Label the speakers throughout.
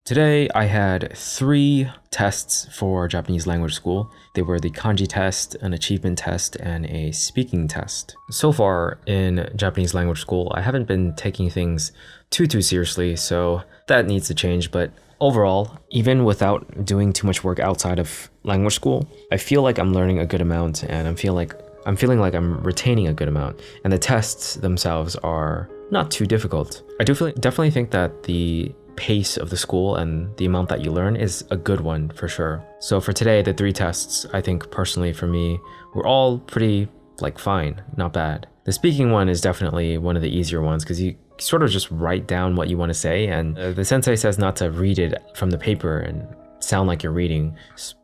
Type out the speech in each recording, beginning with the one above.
Speaker 1: Today I had 3 tests for Japanese language school. They were the kanji test, an achievement test, and a speaking test. So far in Japanese language school, I haven't been taking things too seriously, so that needs to change. But overall, even without doing too much work outside of language school, I feel like I'm learning a good amount, and I'm feeling like I'm retaining a good amount. And the tests themselves are not too difficult. I definitely think that the pace of the school and the amount that you learn is a good one for sure. So for today, the 3 tests, I think personally for me, were all pretty fine, not bad. The speaking one is definitely one of the easier ones because you sort of just write down what you want to say, and the sensei says not to read it from the paper and sound like you're reading,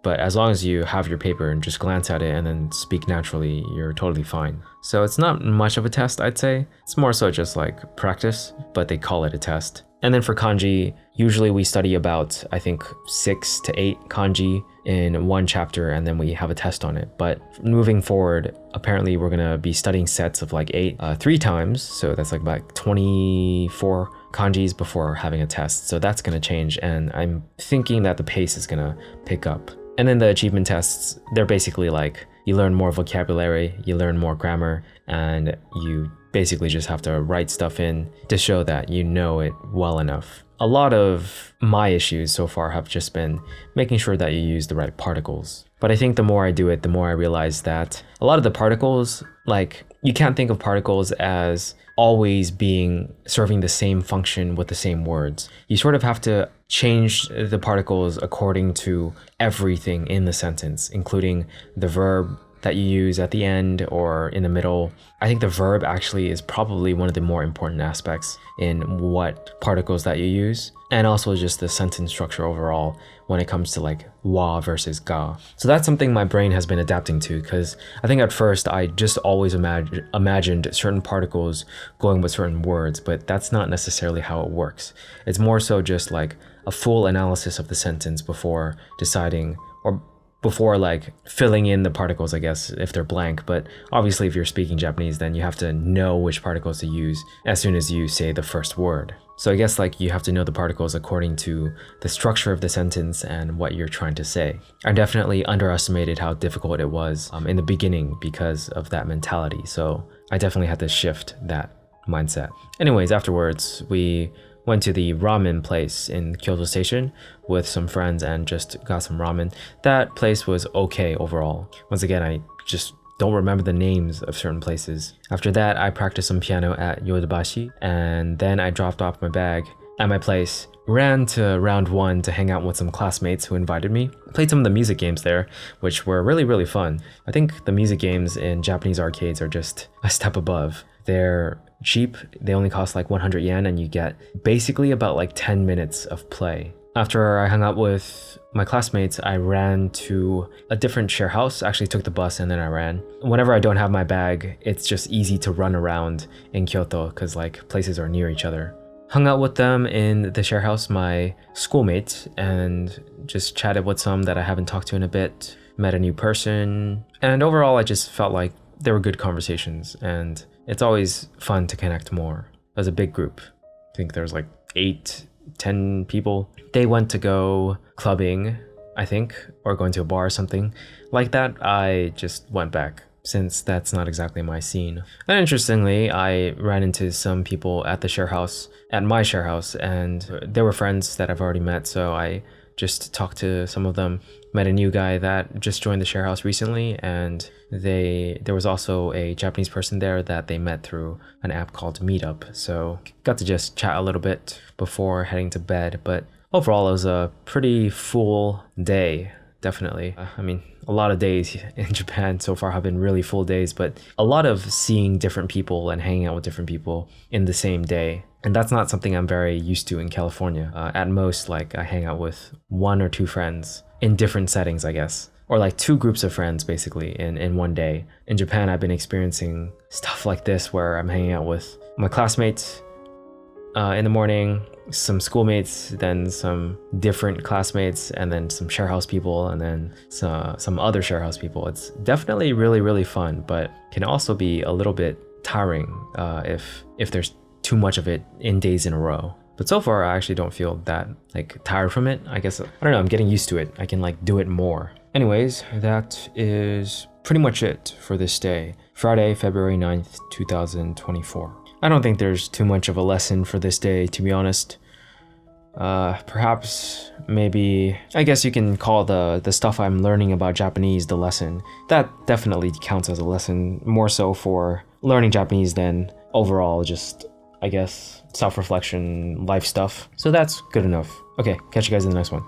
Speaker 1: but as long as you have your paper and just glance at it and then speak naturally, you're totally fine. So it's not much of a test, I'd say. It's more so just like practice, but they call it a test. And then for kanji, usually we study about, I think, 6 to 8 kanji in one chapter, and then we have a test on it. But moving forward, apparently we're gonna be studying sets of 8 3 times, so that's about 24 kanjis before having a test. So that's gonna change, and I'm thinking that the pace is gonna pick up. And then the achievement tests, they're basically you learn more vocabulary, you learn more grammar, and you basically just have to write stuff in to show that you know it well enough. A lot of my issues so far have just been making sure that you use the right particles. But I think the more I do it, the more I realize that a lot of the particles, you can't think of particles as always serving the same function with the same words. You sort of have to change the particles according to everything in the sentence, including the verb that you use at the end or in the middle. I think the verb actually is probably one of the more important aspects in what particles that you use, and also just the sentence structure overall when it comes to wa versus ga. So that's something my brain has been adapting to, because I think at first I just always imagined certain particles going with certain words, but that's not necessarily how it works. It's more so just a full analysis of the sentence before deciding, or before filling in the particles, I guess, if they're blank. But obviously if you're speaking Japanese, then you have to know which particles to use as soon as you say the first word. So I guess you have to know the particles according to the structure of the sentence and what you're trying to say. I definitely underestimated how difficult it was in the beginning because of that mentality. So I definitely had to shift that mindset. Anyways, afterwards, we went to the ramen place in Kyoto Station with some friends and just got some ramen. That place was okay overall. Once again, I just don't remember the names of certain places. After that, I practiced some piano at Yodobashi, and then I dropped off my bag at my place, ran to round 1 to hang out with some classmates who invited me, played some of the music games there, which were really fun. I think the music games in Japanese arcades are just a step above. They're cheap, they only cost 100 yen, and you get basically about 10 minutes of play. After I hung out with my classmates, I ran to a different share house, actually took the bus and then I ran. Whenever I don't have my bag, it's just easy to run around in Kyoto because places are near each other. Hung out with them in the share house, my schoolmates, and just chatted with some that I haven't talked to in a bit, met a new person, and overall I just felt like they were good conversations, and it's always fun to connect more. As a big group, I think there's 8-10 people. They went to go clubbing, I think, or going to a bar or something like that. I just went back since that's not exactly my scene. And interestingly, I ran into some people at my share house, and they were friends that I've already met, so I just talked to some of them. Met a new guy that just joined the share house recently, and there was also a Japanese person there that they met through an app called Meetup. So got to just chat a little bit before heading to bed. But overall, it was a pretty full day, definitely. A lot of days in Japan so far have been really full days, but a lot of seeing different people and hanging out with different people in the same day. And that's not something I'm very used to in California. At most, I hang out with 1 or 2 friends in different settings, I guess. Or 2 groups of friends, basically, in one day. In Japan, I've been experiencing stuff like this where I'm hanging out with my classmates in the morning, some schoolmates, then some different classmates, and then some share house people, and then some other share house people. It's definitely really fun, but can also be a little bit tiring if there's too much of it in days in a row. But so far, I actually don't feel that like tired from it. I guess, I don't know, I'm getting used to it. I can like do it more. Anyways, that is pretty much it for this day. Friday, February 9th, 2024. I don't think there's too much of a lesson for this day, to be honest. Perhaps, maybe, I guess you can call the stuff I'm learning about Japanese the lesson. That definitely counts as a lesson, more so for learning Japanese than overall just, I guess, self-reflection, life stuff. So that's good enough. Okay, catch you guys in the next one.